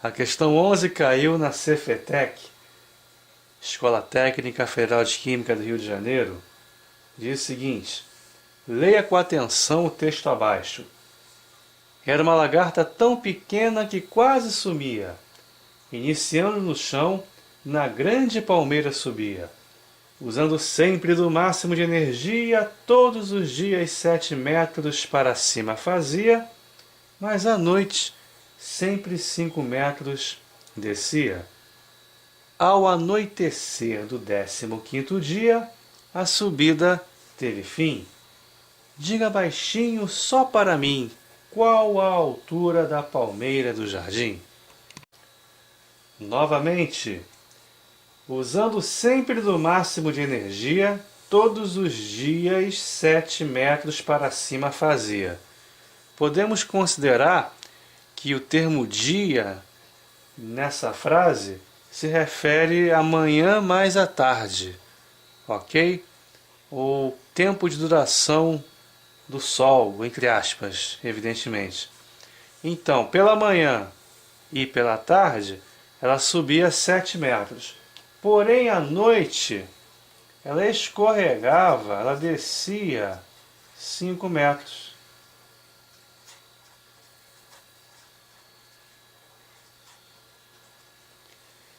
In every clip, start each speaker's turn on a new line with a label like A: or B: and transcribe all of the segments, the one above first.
A: A questão 11 caiu na Cefetec, Escola Técnica Federal de Química do Rio de Janeiro. Diz o seguinte: leia com atenção o texto abaixo. Era uma lagarta tão pequena que quase sumia. Iniciando no chão, na grande palmeira subia. Usando sempre do máximo de energia, todos os dias 7 metros para cima fazia, mas à noite sempre 5 metros descia. Ao anoitecer do 15º dia, a subida teve fim. Diga baixinho só para mim, qual a altura da palmeira do jardim? Novamente, usando sempre do máximo de energia, todos os dias 7 metros para cima fazia. Podemos considerar que o termo dia nessa frase se refere à manhã mais à tarde, ok? Ou tempo de duração do sol, entre aspas, evidentemente. Então, pela manhã e pela tarde, ela subia 7 metros. Porém, à noite, ela escorregava, ela descia 5 metros.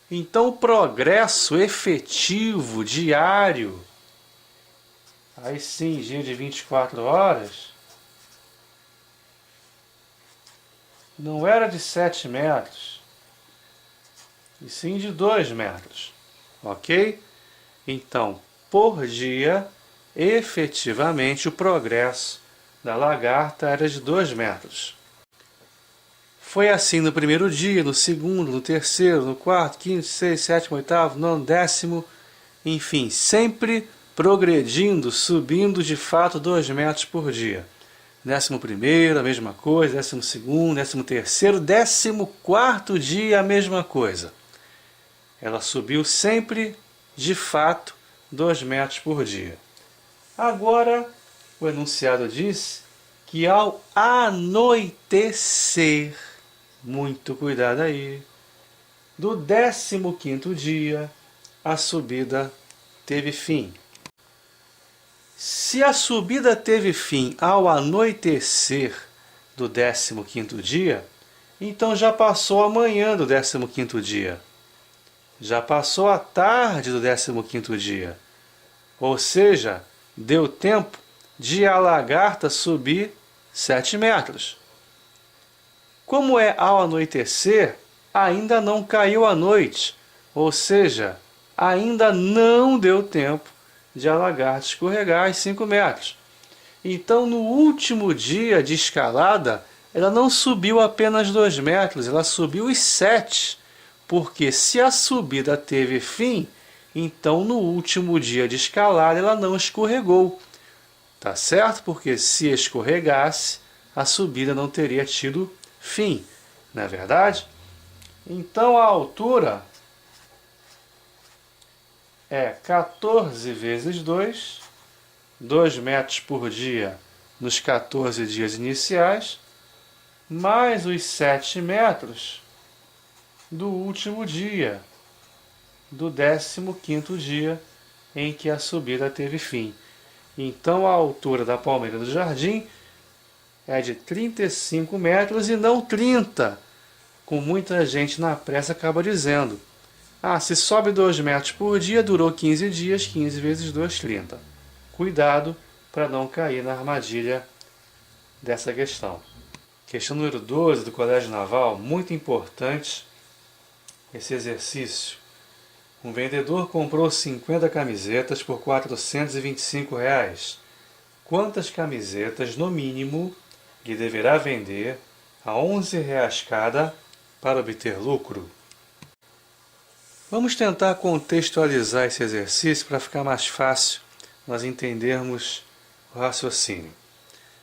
A: Então, o progresso efetivo diário, aí sim, dia de 24 horas, não era de 7 metros, e sim de 2 metros, ok? Então, por dia, efetivamente, o progresso da lagarta era de 2 metros. Foi assim no primeiro dia, no segundo, no terceiro, no quarto, quinto, sexto, sétimo, oitavo, nono, décimo, enfim, sempre progredindo, subindo de fato 2 metros por dia. 11º, a mesma coisa, 12º, 13º, 14º dia, a mesma coisa. Ela subiu sempre, de fato, 2 metros por dia. Agora, o enunciado diz que ao anoitecer, muito cuidado aí, do 15º dia, a subida teve fim. Se a subida teve fim ao anoitecer do 15º dia, então já passou a manhã do 15º dia. Já passou a tarde do 15º dia. Ou seja, deu tempo de a lagarta subir 7 metros. Como é ao anoitecer, ainda não caiu a noite, ou seja, ainda não deu tempo de a lagarta escorregar os 5 metros. Então, no último dia de escalada, ela não subiu apenas 2 metros, ela subiu os 7, porque se a subida teve fim, então no último dia de escalada ela não escorregou. Tá certo? Porque se escorregasse, a subida não teria tido fim, não é verdade? Então a altura é 14 vezes 2, 2 metros por dia nos 14 dias iniciais, mais os 7 metros do último dia, do 15º dia em que a subida teve fim. Então a altura da palmeira do jardim é de 35 metros e não 30, como muita gente na pressa acaba dizendo. Ah, se sobe 2 metros por dia, durou 15 dias, 15 vezes 2, 30. Cuidado para não cair na armadilha dessa questão. Questão número 12 do Colégio Naval, muito importante esse exercício. Um vendedor comprou 50 camisetas por R$ 425. Quantas camisetas, no mínimo, ele deverá vender a R$ 11 cada para obter lucro? Vamos tentar contextualizar esse exercício para ficar mais fácil nós entendermos o raciocínio.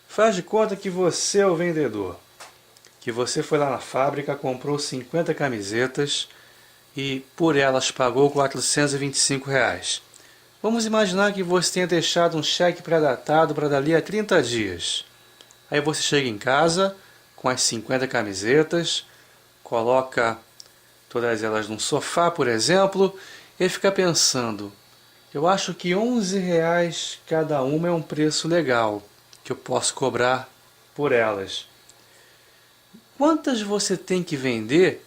A: Faz de conta que você é o vendedor, que você foi lá na fábrica, comprou 50 camisetas e por elas pagou R$ 425. Vamos imaginar que você tenha deixado um cheque pré-datado para dali a 30 dias. Aí você chega em casa com as 50 camisetas, coloca todas elas num sofá, por exemplo, e fica pensando, eu acho que R$ 11 cada uma é um preço legal que eu posso cobrar por elas. Quantas você tem que vender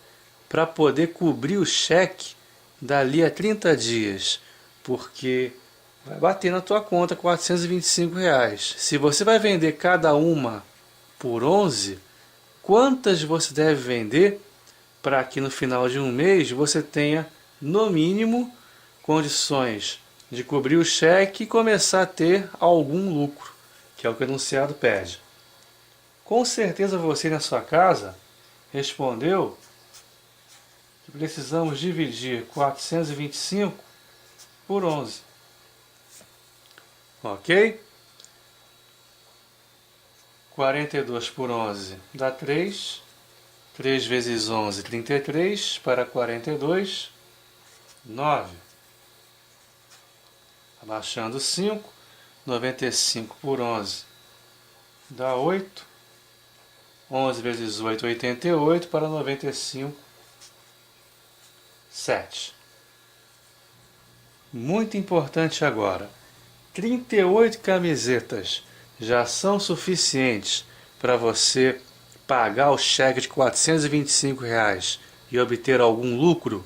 A: para poder cobrir o cheque dali a 30 dias? Porque vai bater na tua conta R$ 425. Se você vai vender cada uma por 11, quantas você deve vender para que no final de um mês você tenha, no mínimo, condições de cobrir o cheque e começar a ter algum lucro, que é o que o enunciado pede. Com certeza você na sua casa respondeu que precisamos dividir 425 por 11. Ok? 42 por 11 dá 3. 3 vezes 11, 33. Para 42, 9. Abaixando 5. 95 por 11 dá 8. 11 vezes 8, 88. Para 95, 7. Muito importante agora. 38 camisetas já são suficientes para você pagar o cheque de R$ 425 e obter algum lucro?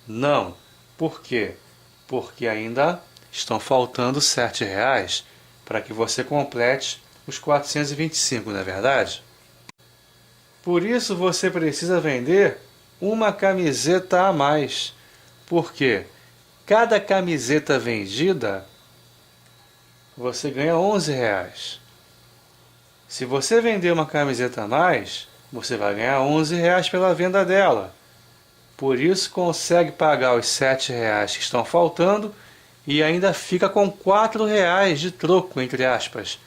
A: Não. Por quê? Porque ainda estão faltando R$ 7 para que você complete os 425, não é verdade? Por isso você precisa vender uma camiseta a mais. Por quê? Cada camiseta vendida você ganha R$ 11. Se você vender uma camiseta a mais, você vai ganhar R$ 11 pela venda dela. Por isso consegue pagar os R$ 7 que estão faltando e ainda fica com R$ 4 de troco, entre aspas.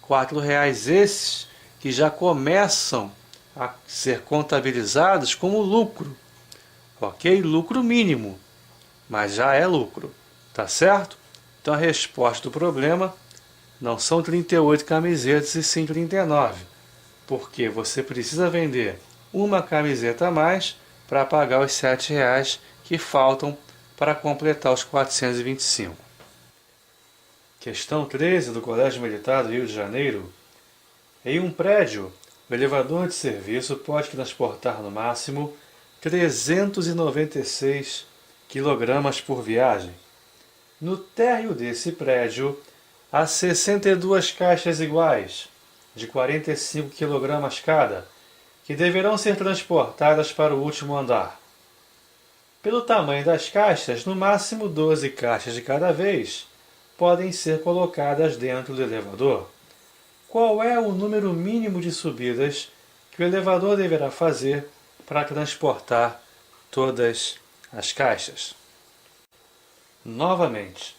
A: R$ 4 esses que já começam a ser contabilizados como lucro. Ok? Lucro mínimo, mas já é lucro. Tá certo? Então a resposta do problema não são 38 camisetas e sim 39, porque você precisa vender uma camiseta a mais para pagar os R$ 7 que faltam para completar os 425. Questão 13 do Colégio Militar do Rio de Janeiro. Em um prédio, o elevador de serviço pode transportar no máximo 396 kg por viagem. No térreo desse prédio, há 62 caixas iguais, de 45 kg cada, que deverão ser transportadas para o último andar. Pelo tamanho das caixas, no máximo 12 caixas de cada vez podem ser colocadas dentro do elevador. Qual é o número mínimo de subidas que o elevador deverá fazer para transportar todas as caixas? Novamente,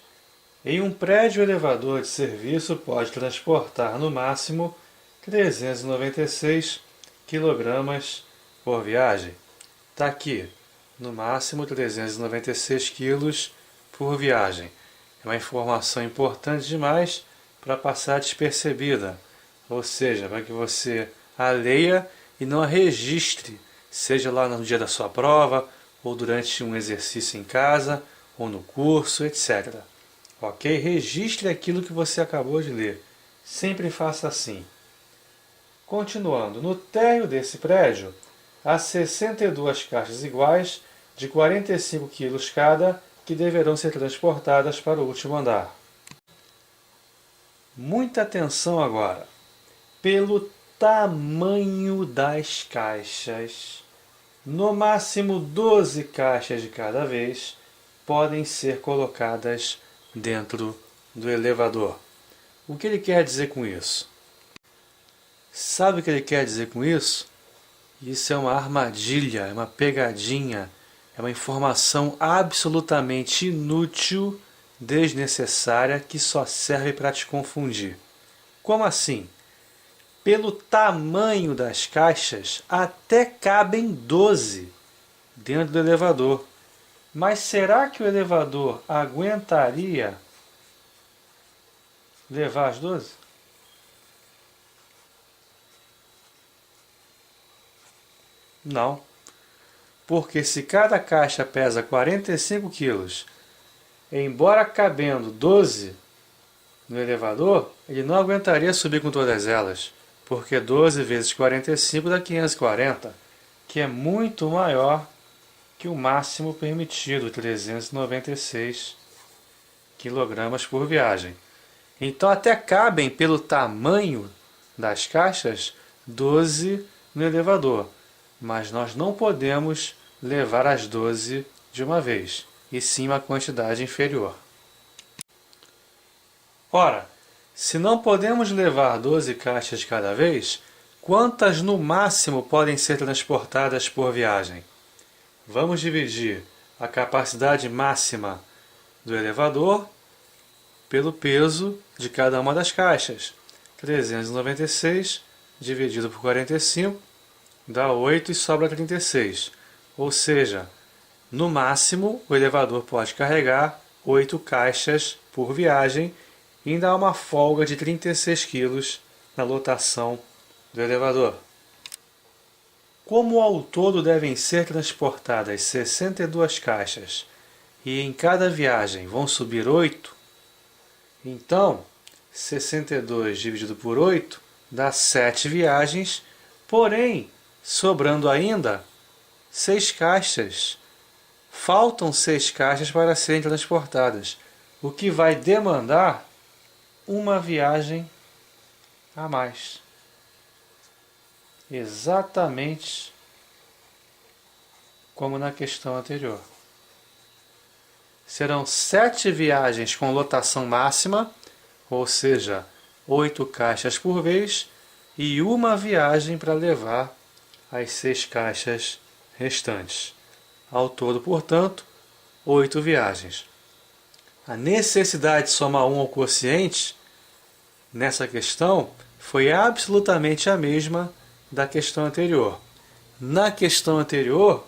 A: em um prédio, o elevador de serviço pode transportar no máximo 396 kg por viagem. Está aqui, no máximo 396 kg por viagem. É uma informação importante demais para passar despercebida, ou seja, para que você a leia e não a registre, seja lá no dia da sua prova, ou durante um exercício em casa, ou no curso, etc. Ok? Registre aquilo que você acabou de ler. Sempre faça assim. Continuando, no térreo desse prédio, há 62 caixas iguais, de 45 kg cada, que deverão ser transportadas para o último andar. Muita atenção agora. Pelo tamanho das caixas, no máximo 12 caixas de cada vez podem ser colocadas dentro do elevador. O que ele quer dizer com isso? Sabe o que ele quer dizer com isso? Isso é uma armadilha, é uma pegadinha, é uma informação absolutamente inútil, desnecessária, que só serve para te confundir. Como assim? Pelo tamanho das caixas, até cabem 12 dentro do elevador. Mas será que o elevador aguentaria levar as 12? Não. porque se cada caixa pesa 45 quilos, embora cabendo 12 no elevador, ele não aguentaria subir com todas elas, porque 12 vezes 45 dá 540, que é muito maior que o máximo permitido, 396 kg por viagem. Então até cabem, pelo tamanho das caixas, 12 no elevador, mas nós não podemos levar as 12 de uma vez, e sim uma quantidade inferior. Ora, se não podemos levar 12 caixas de cada vez, quantas no máximo podem ser transportadas por viagem? Vamos dividir a capacidade máxima do elevador pelo peso de cada uma das caixas. 396 dividido por 45 dá 8 e sobra 36. Ou seja, no máximo o elevador pode carregar 8 caixas por viagem e ainda há uma folga de 36 kg na lotação do elevador. Como ao todo devem ser transportadas 62 caixas e em cada viagem vão subir 8, então 62 dividido por 8 dá 7 viagens, porém sobrando ainda 6 caixas. Faltam 6 caixas para serem transportadas, o que vai demandar uma viagem a mais. Exatamente como na questão anterior. Serão 7 viagens com lotação máxima, ou seja, 8 caixas por vez, e uma viagem para levar as 6 caixas restantes. Ao todo, portanto, 8 viagens. A necessidade de somar 1 ao quociente nessa questão foi absolutamente a mesma da questão anterior. Na questão anterior,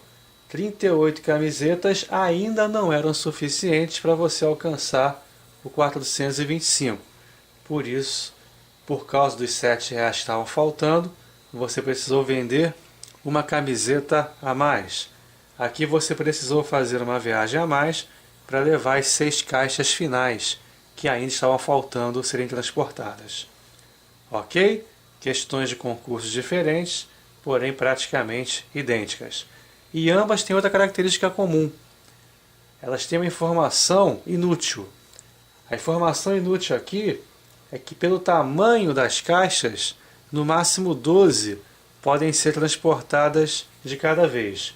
A: 38 camisetas ainda não eram suficientes para você alcançar o 425. Por isso, por causa dos R$7 que estavam faltando, você precisou vender uma camiseta a mais. Aqui você precisou fazer uma viagem a mais para levar as 6 caixas finais que ainda estavam faltando serem transportadas. Ok? Questões de concursos diferentes, porém praticamente idênticas. E ambas têm outra característica comum. Elas têm uma informação inútil. A informação inútil aqui é que pelo tamanho das caixas, no máximo 12 podem ser transportadas de cada vez.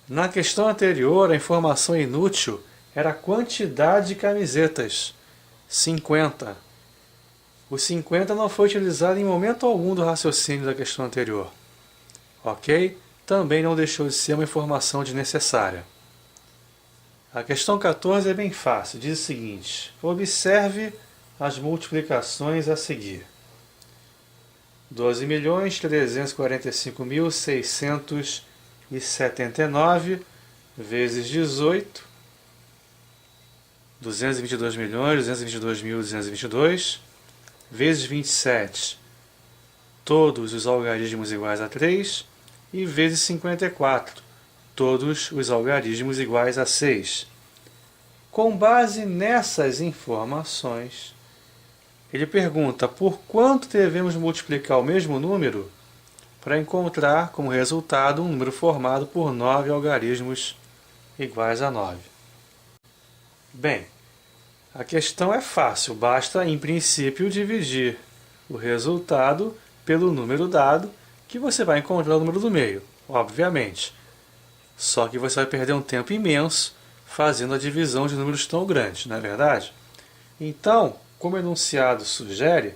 A: Na questão anterior, a informação inútil era a quantidade de camisetas, 50. O 50 não foi utilizado em momento algum do raciocínio da questão anterior. Ok? Também não deixou de ser uma informação desnecessária. A questão 14 é bem fácil, diz o seguinte: observe as multiplicações a seguir. 12.345.679 vezes 18, 222.222.222, vezes 27, todos os algarismos iguais a 3, e vezes 54, todos os algarismos iguais a 6. Com base nessas informações, ele pergunta por quanto devemos multiplicar o mesmo número para encontrar como resultado um número formado por 9 algarismos iguais a 9. Bem, a questão é fácil, basta em princípio dividir o resultado pelo número dado, que você vai encontrar o número do meio, obviamente. Só que você vai perder um tempo imenso fazendo a divisão de números tão grandes, não é verdade? Então, como o enunciado sugere,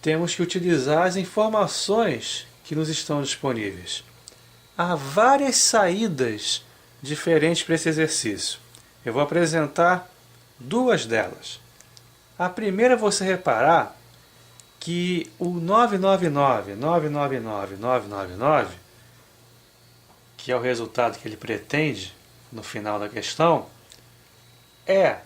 A: temos que utilizar as informações que nos estão disponíveis. Há várias saídas diferentes para esse exercício. Eu vou apresentar 2 delas. A primeira é você reparar que o 999, 999, 999, que é o resultado que ele pretende no final da questão, é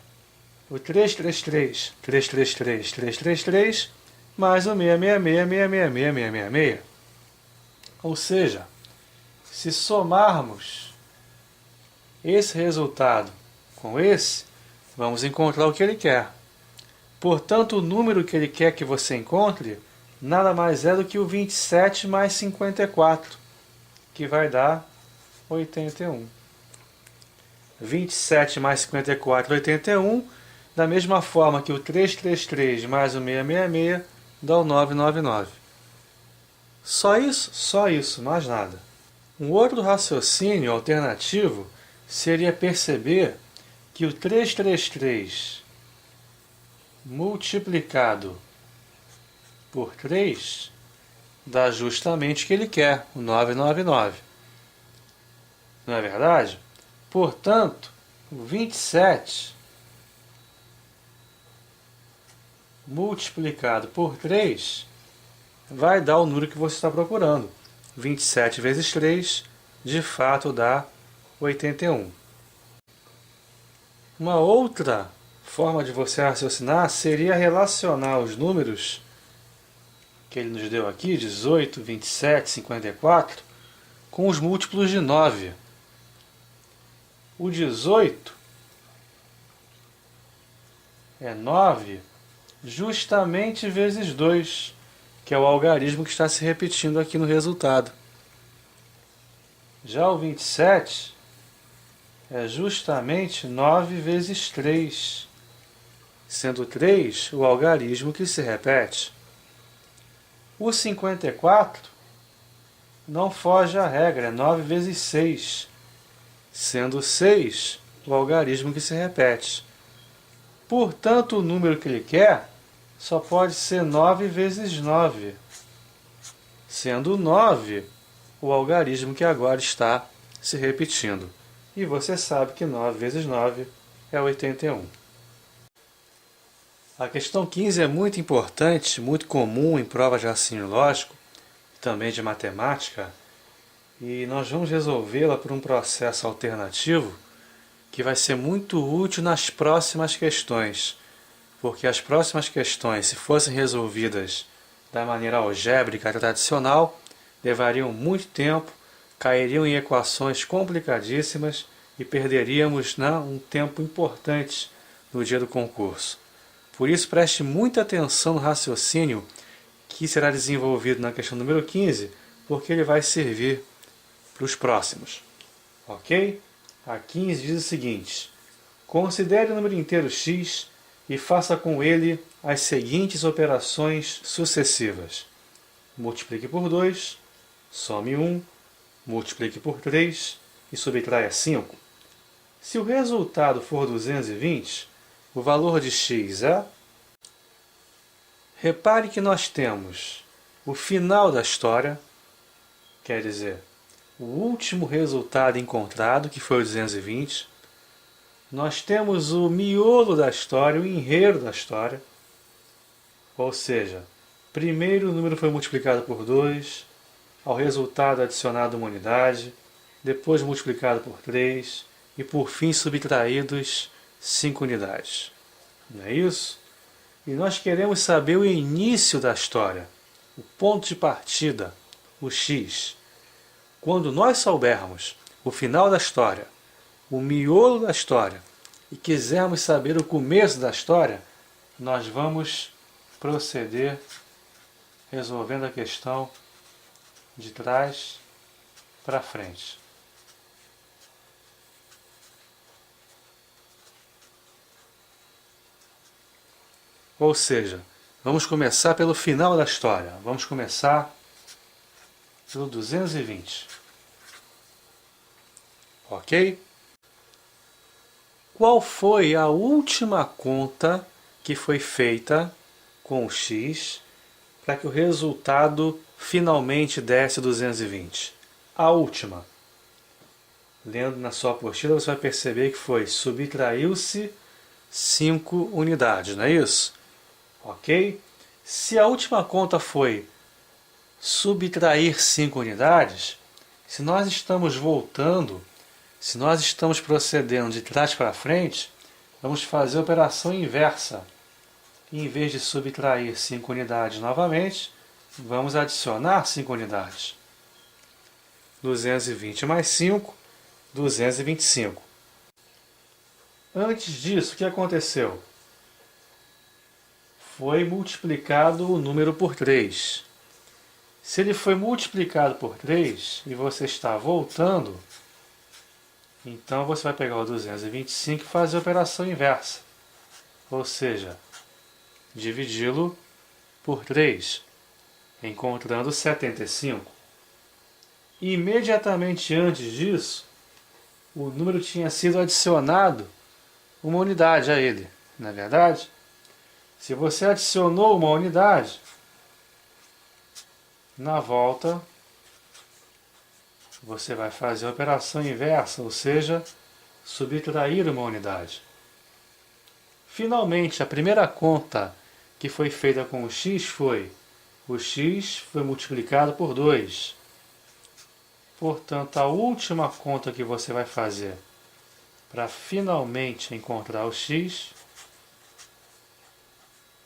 A: o 333, 333, 333, mais o 666, 666, 666, 666. Ou seja, se somarmos esse resultado com esse, vamos encontrar o que ele quer. Portanto, o número que ele quer que você encontre nada mais é do que o 27 mais 54, que vai dar 81. 27 mais 54, 81, da mesma forma que o 333 mais o 666 dá o 999. Só isso, mais nada. Um outro raciocínio alternativo seria perceber que o 333 multiplicado por 3 dá justamente o que ele quer, o 999. Não é verdade? Portanto, o 27 multiplicado por 3 vai dar o número que você está procurando. 27 vezes 3, de fato, dá 81. Uma outra forma de você raciocinar seria relacionar os números que ele nos deu aqui, 18, 27, 54, com os múltiplos de 9. O 18 é 9 justamente vezes 2, que é o algarismo que está se repetindo aqui no resultado. Já o 27 é justamente 9 vezes 3, sendo 3 o algarismo que se repete. O 54 não foge à regra, é 9 vezes 6, sendo 6 o algarismo que se repete. Portanto, o número que ele quer só pode ser 9 vezes 9, sendo 9 o algarismo que agora está se repetindo. E você sabe que 9 vezes 9 é 81. A questão 15 é muito importante, muito comum em provas de raciocínio lógico, também de matemática, e nós vamos resolvê-la por um processo alternativo que vai ser muito útil nas próximas questões, porque as próximas questões, se fossem resolvidas da maneira algébrica tradicional, levariam muito tempo, cairiam em equações complicadíssimas e perderíamos um tempo importante no dia do concurso. Por isso, preste muita atenção no raciocínio que será desenvolvido na questão número 15, porque ele vai servir para os próximos. Ok? A 15 diz o seguinte: considere o número inteiro x e faça com ele as seguintes operações sucessivas. Multiplique por 2, some 1, multiplique por 3 e subtraia 5. Se o resultado for 220, o valor de x é... Repare que nós temos o final da história, quer dizer, o último resultado encontrado, que foi o 220. Nós temos o miolo da história, o enredo da história. Ou seja, primeiro o número foi multiplicado por 2, ao resultado adicionado uma unidade, depois multiplicado por 3 e por fim subtraídos 5 unidades. Não é isso? E nós queremos saber o início da história, o ponto de partida, o x. Quando nós soubermos o final da história, o miolo da história, e quisermos saber o começo da história, nós vamos proceder resolvendo a questão de trás para frente. Ou seja, vamos começar pelo final da história. Vamos começar pelo 220. Ok? Qual foi a última conta que foi feita com o x para que o resultado finalmente desse 220? A última. Lendo na sua apostila, você vai perceber que foi subtraiu-se 5 unidades, não é isso? Ok? Se a última conta foi subtrair 5 unidades, se nós estamos voltando, se nós estamos procedendo de trás para frente, vamos fazer a operação inversa. Em vez de subtrair 5 unidades novamente, vamos adicionar 5 unidades. 220 mais 5, 225. Antes disso, o que aconteceu? Foi multiplicado o número por 3. Se ele foi multiplicado por 3 e você está voltando, então você vai pegar o 225 e fazer a operação inversa. Ou seja, dividi-lo por 3, encontrando 75. Imediatamente antes disso, o número tinha sido adicionado uma unidade a ele, não é verdade? Se você adicionou uma unidade, na volta você vai fazer a operação inversa, ou seja, subtrair uma unidade. Finalmente, a primeira conta que foi feita com o x o x foi multiplicado por 2. Portanto, a última conta que você vai fazer para finalmente encontrar o x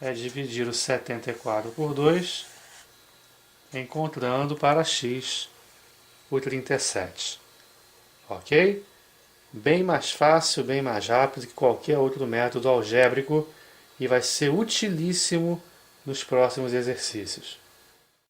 A: é dividir o 74 por 2, encontrando para x o 37. Ok? Bem mais fácil, bem mais rápido que qualquer outro método algébrico e vai ser utilíssimo nos próximos exercícios.